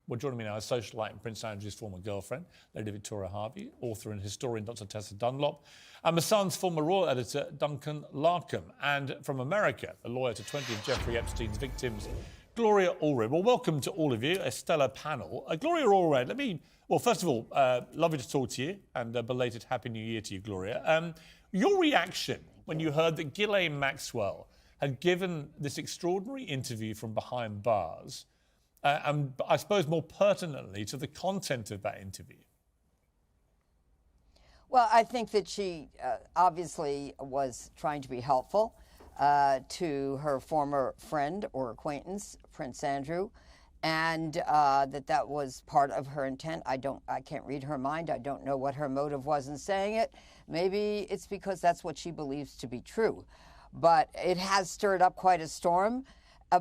Well, joining me now is socialite and Prince Andrew's former girlfriend, Lady Victoria Harvey, author and historian Dr. Tessa Dunlop, and The Sun's former royal editor, Duncan Larcombe, and from America, a lawyer to 20 of Jeffrey Epstein's victims, Gloria Allred. Well, welcome to all of you, a stellar panel. Gloria Allred, well, first of all, lovely to talk to you, and a belated Happy New Year to you, Gloria. Your reaction when you heard that Ghislaine Maxwell had given this extraordinary interview from behind bars, and I suppose more pertinently to the content of that interview? Well, I think that she obviously was trying to be helpful to her former friend or acquaintance, Prince Andrew, and that was part of her intent. I can't read her mind. I don't know what her motive was in saying it. Maybe it's because that's what she believes to be true. But it has stirred up quite a storm.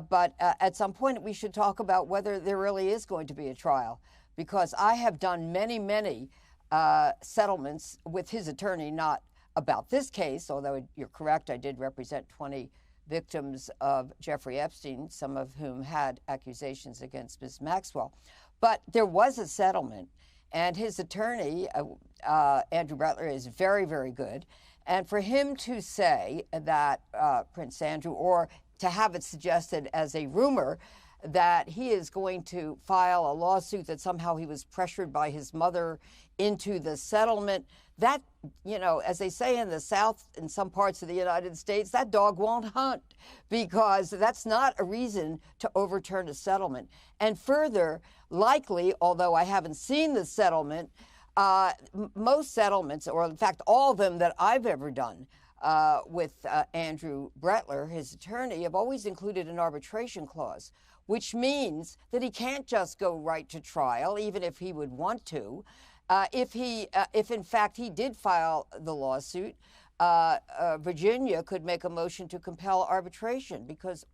But at some point, we should talk about whether there really is going to be a trial, because I have done many settlements with his attorney, not about this case, although you're correct, I did represent 20 victims of Jeffrey Epstein, some of whom had accusations against Ms. Maxwell. But there was a settlement, and his attorney, Andrew Brettler, is very, very good. And for him to say that Prince Andrew, or to have it suggested as a rumor that he is going to file a lawsuit that somehow he was pressured by his mother into the settlement, that, as they say in the South, in some parts of the United States, that dog won't hunt, because that's not a reason to overturn a settlement. And further, likely, although I haven't seen the settlement, most settlements, or in fact all of them that I've ever done, with Andrew Brettler, his attorney, have always included an arbitration clause, which means that he can't just go right to trial, even if he would want to. If in fact he did file the lawsuit, Virginia could make a motion to compel arbitration, because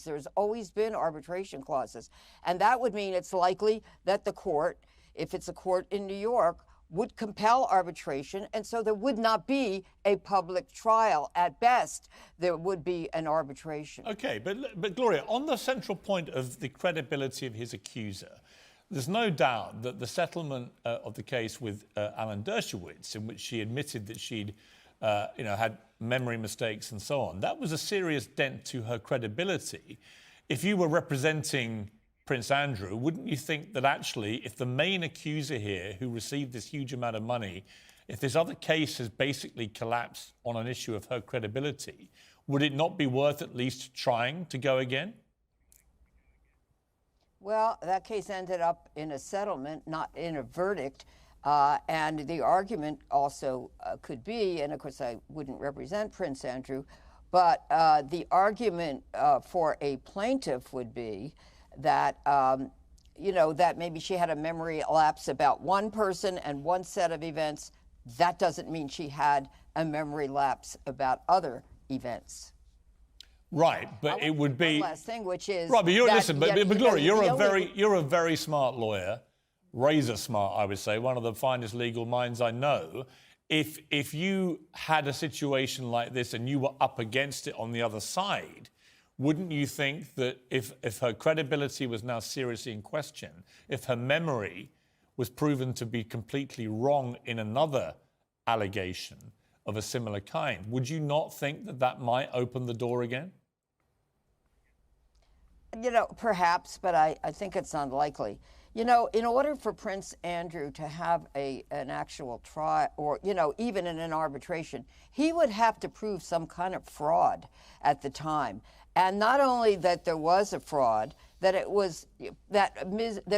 there's always been arbitration clauses. And that would mean it's likely that the court, if it's a court in New York, would compel arbitration, and so there would not be a public trial. At best, there would be an arbitration. Okay, but Gloria, on the central point of the credibility of his accuser, there's no doubt that the settlement of the case with Alan Dershowitz, in which she admitted that she'd had memory mistakes and so on, that was a serious dent to her credibility. If you were representing Prince Andrew, wouldn't you think that actually, if the main accuser here, who received this huge amount of money, if this other case has basically collapsed on an issue of her credibility, would it not be worth at least trying to go again? Well, that case ended up in a settlement, not in a verdict. And the argument also could be, and of course I wouldn't represent Prince Andrew, but the argument for a plaintiff would be that, that maybe she had a memory lapse about one person and one set of events. That doesn't mean she had a memory lapse about other events. Right, but it would be one last thing, which is right. But Gloria, you're a very smart lawyer, razor smart, I would say, one of the finest legal minds I know. If you had a situation like this and you were up against it on the other side, wouldn't you think that if her credibility was now seriously in question, if her memory was proven to be completely wrong in another allegation of a similar kind, would you not think that that might open the door again? Perhaps, but I think it's unlikely. In order for Prince Andrew to have an actual trial, or, even in an arbitration, he would have to prove some kind of fraud at the time. And not only that there was a fraud, that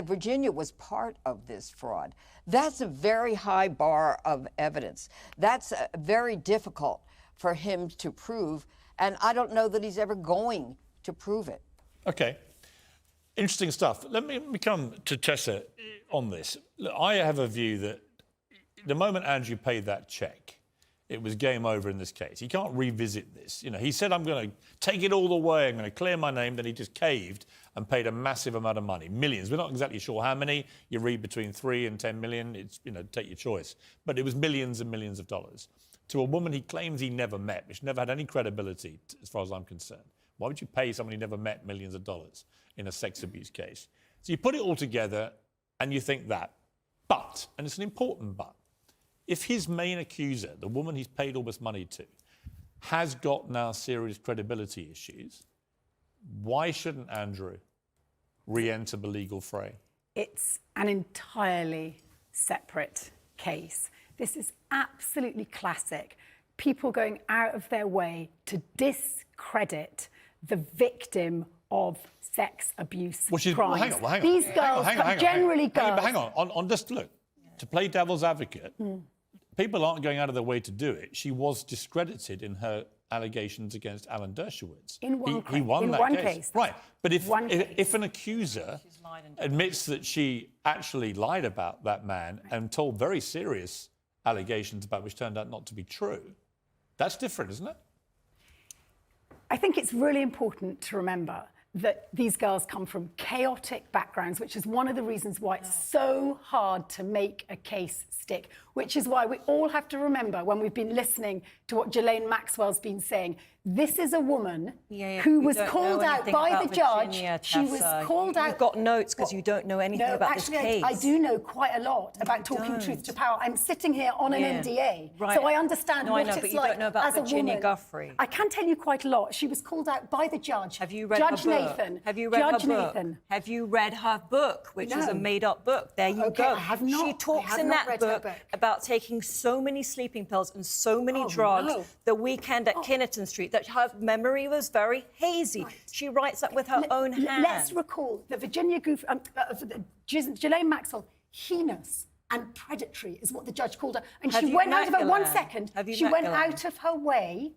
Virginia was part of this fraud. That's a very high bar of evidence. That's very difficult for him to prove, and I don't know that he's ever going to prove it. Okay. Interesting stuff. Let me come to Tessa on this. Look, I have a view that the moment Andrew paid that check, it was game over in this case. He can't revisit this. He said, I'm going to take it all the way, I'm going to clear my name. Then he just caved and paid a massive amount of money, millions. We're not exactly sure how many. You read between 3 and 10 million. It's, take your choice. But it was millions and millions of dollars to a woman he claims he never met, which never had any credibility, as far as I'm concerned. Why would you pay someone you never met millions of dollars in a sex abuse case? So you put it all together and you think that. But, and it's an important but, if his main accuser, the woman he's paid all this money to, has got now serious credibility issues, why shouldn't Andrew re-enter the legal fray? It's an entirely separate case. This is absolutely classic. People going out of their way to discredit the victim of sex abuse crimes. Well, hang on. These girls, generally girls... Hang on, just look, to play devil's advocate, people aren't going out of their way to do it. She was discredited in her allegations against Alan Dershowitz. He won that case. Right, but if an accuser admits that she actually lied about that man and told very serious allegations about which turned out not to be true, that's different, isn't it? I think it's really important to remember that these girls come from chaotic backgrounds, which is one of the reasons why it's so hard to make a case stick, which is why we all have to remember when we've been listening to what Ghislaine Maxwell's been saying. This is a woman who was called out by the judge. She was called out. You've got notes because you don't know anything about this case. I do know quite a lot about talking truth to power. I'm sitting here on an NDA, so I understand what it's like don't know about as a Virginia woman. Guffrey. I can tell you quite a lot. She was called out by the judge. Have you read Judge her book? Nathan. Have you read Judge her book? Nathan. Have you read her book, which is a made-up book? There you Okay, go. I have not. She talks in that book about taking so many sleeping pills and so many drugs the weekend at Kinnerton Street that her memory was very hazy. Right. She writes that with her own hand. Let's recall that Ghislaine Maxwell, heinous and predatory is what the judge called her. And she went out of her, one second, she went out of her way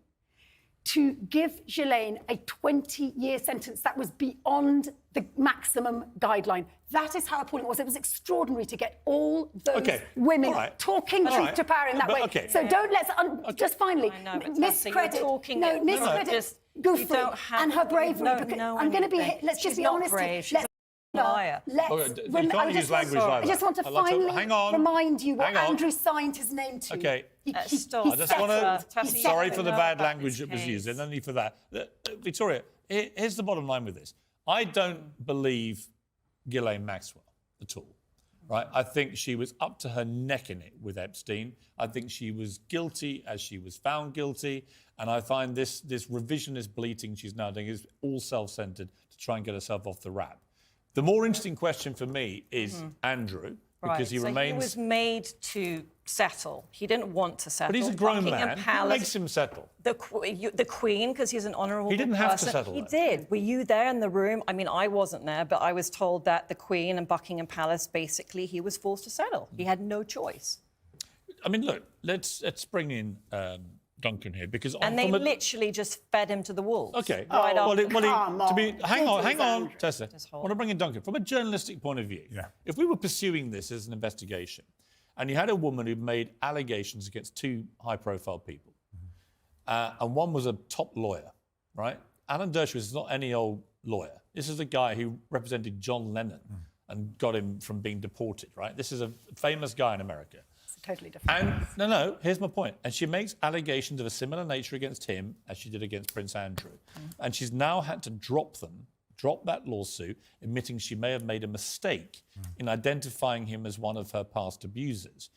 to give Ghislaine a 20-year sentence that was beyond the maximum guideline. That is how appalling it was. It was extraordinary to get all those women talking truth to power in that way. So don't let's just finally miscredit. Miscredit Guffrey and her bravery. I'm going to be. Let's just be honest. Liar. I just want to finally remind you what Andrew signed his name to. Okay. Stop. I just want to... Sorry for the bad language that was used. There's no need for that. Victoria, here's the bottom line with this. I don't believe Ghislaine Maxwell at all. Right? I think she was up to her neck in it with Epstein. I think she was guilty as she was found guilty. And I find this revisionist bleating she's now doing is all self-centred to try and get herself off the rap. The more interesting question for me is Andrew, because he remains... He was made to settle. He didn't want to settle. But he's a grown man. What makes him settle? The Queen, because he's an honourable person. He didn't have to settle. He did. Were you there in the room? I mean, I wasn't there, but I was told that the Queen and Buckingham Palace, basically, he was forced to settle. He had no choice. I mean, look, let's bring in... Duncan here, because they literally just fed him to the wolves. Okay. Right hang on, Tessa. I want to bring in Duncan from a journalistic point of view. Yeah. If we were pursuing this as an investigation, and you had a woman who made allegations against two high-profile people, and one was a top lawyer, right? Alan Dershowitz is not any old lawyer. This is a guy who represented John Lennon and got him from being deported, right? This is a famous guy in America. Totally different. And here's my point. And she makes allegations of a similar nature against him as she did against Prince Andrew. And she's now had to drop that lawsuit, admitting she may have made a mistake in identifying him as one of her past abusers.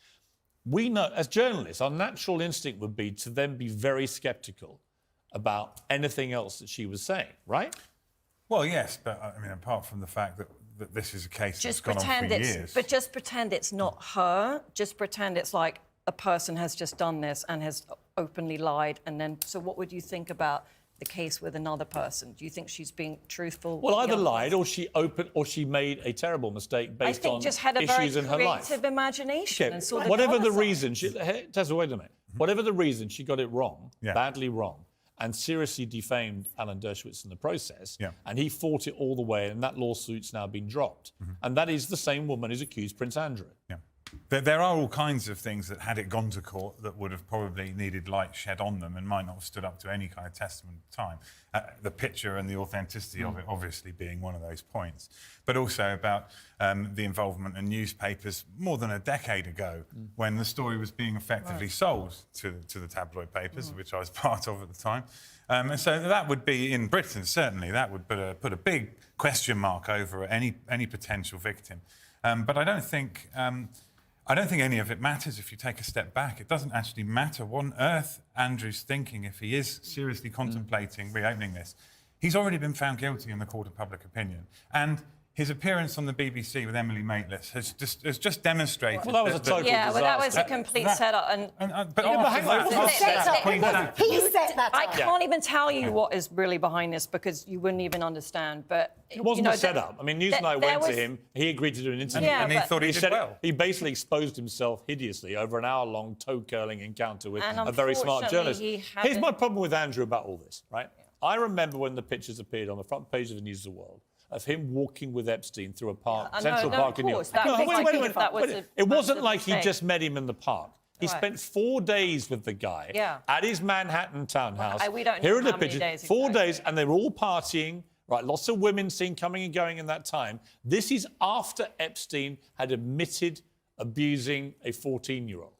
We know, as journalists, our natural instinct would be to then be very sceptical about anything else that she was saying, right? Well, yes, but I mean, apart from the fact that this is a case that's gone on for years. But just pretend it's not her. Just pretend it's like a person has just done this and has openly lied. And then, so what would you think about the case with another person? Do you think she's being truthful? Well, either lied or she made a terrible mistake based on just had a issues very in her life. creative imagination. Okay. And saw Whatever the other reason, Tessa, wait a minute. Whatever the reason, she got it wrong, badly wrong, and seriously defamed Alan Dershowitz in the process. And he fought it all the way, and that lawsuit's now been dropped. And that is the same woman who's accused Prince Andrew. there are all kinds of things that, had it gone to court, that would have probably needed light shed on them and might not have stood up to any kind of testimony at the time. The picture and the authenticity of it obviously being one of those points. But also about the involvement in newspapers more than a decade ago, when the story was being effectively sold to the tabloid papers, which I was part of at the time. And so that would be, in Britain, certainly, that would put a big question mark over any potential victim. But I don't think any of it matters if you take a step back. It doesn't actually matter what on earth Andrew's thinking if he is seriously contemplating reopening this. He's already been found guilty in the court of public opinion. And his appearance on the BBC with Emily Maitlis has just demonstrated... Well, that was a total Yeah, disaster. well, that was a complete setup. But hang on. He set that I up. can't even tell you what is really behind this because you wouldn't even understand. But It wasn't a setup. I mean, Newsnight went to him. He agreed to do an interview. Yeah, and he but- thought he did well. He basically exposed himself hideously over an hour-long toe-curling encounter with And a very smart journalist. unfortunately, he Here's my hadn't- problem with Andrew about all this, right? I remember when the pictures appeared on the front page of the News of the World of him walking with Epstein through a park, Yeah, Central no, Park of in New York. course, that was like- that was a It wasn't massive like he mistake. just met him in the park. He Right. spent 4 days with the guy Yeah. at his Manhattan townhouse. we don't Here know are the how many pictures. days 4 exactly. days, and they were all partying. Right, lots of women seen coming and going in that time. This is after Epstein had admitted abusing a 14-year-old.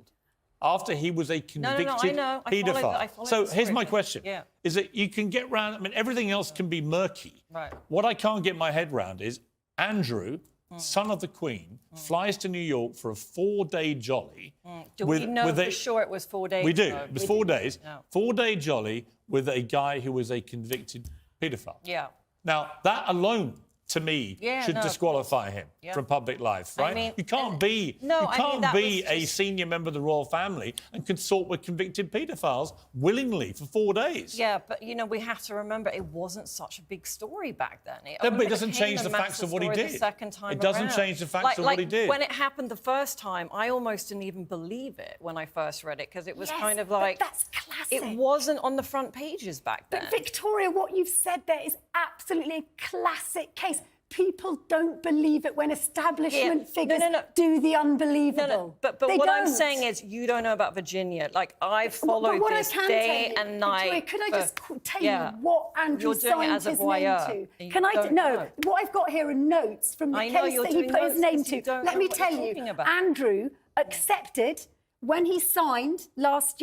After he was a convicted I know. I followed paedophile. the So here's my script. question. Yeah. Is that you can get round... I mean, everything else can be murky. Right. What I can't get my head round is Andrew, son of the Queen, flies to New York for a 4-day jolly. Do we know for sure it was 4 days? We do. though? It was 4 days. No. 4-day jolly with a guy who was a convicted paedophile. Yeah. Now, that alone, to me, should no, of disqualify him from public life, right? mean, you can't be, no, you I mean, can't that be was a just- senior member of the royal family and consort with convicted paedophiles willingly for 4 days. Yeah, but we have to remember it wasn't such a big story back then. but it only doesn't became change a the facts massive of what he story did. The second time It doesn't around. change the facts of what he did. When it happened the first time, I almost didn't even believe it when I first read it because it was Yes, kind of but like that's classic. it wasn't on the front pages back then. But Victoria, what you've said there is absolutely a classic case. People don't believe it when establishment Yeah. figures No. do the unbelievable. No, but They what I'm don't. saying is you don't know about Virginia. Like I've followed But what this I can day tell you, and night. Victoria, could I for- just tell yeah. you what Andrew You're doing it signed as a his name voyeur, to? and you Can I? don't No. know. What I've got here are notes from the I know case you're that he doing put his notes name because you to. don't Let know me what tell you're you, talking about. Andrew accepted. When he signed last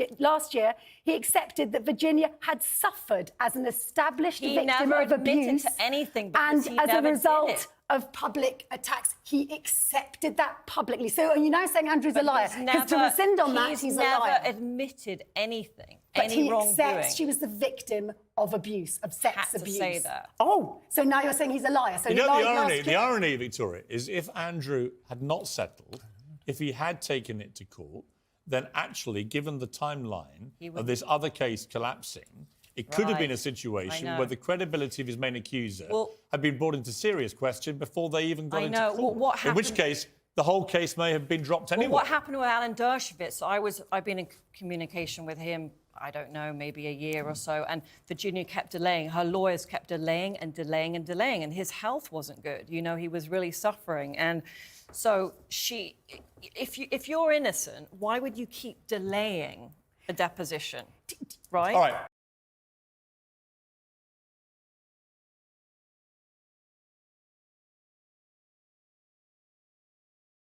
year, he accepted that Virginia had suffered as an established He victim never of admitted abuse, to anything and because he as a never did result it. of public attacks, he accepted that publicly. So are you now saying Andrew's a liar? He's Because to never- rescind on that, he's a never liar. admitted anything, But any he wrongdoing. accepts she was the victim of abuse, of sex Had to abuse. say that. Oh, so now you're saying he's a liar. So You he know, lied the last irony, the year? irony, Victoria, is if Andrew had not settled, if he had taken it to court, then actually, given the timeline of this other case collapsing, it could have been a Right. situation I know. where the credibility of his main accuser Well- had been brought into serious question before they even got I into know. court. Well, what In which happened- case, the whole case may have been dropped anyway. Well, what happened with Alan Dershowitz? I've been in communication with him, I don't know, maybe a year or so, and Virginia kept delaying. Her lawyers kept delaying and delaying and delaying, and his health wasn't good. He was really suffering. And so if you're innocent, why would you keep delaying a deposition, right? All right,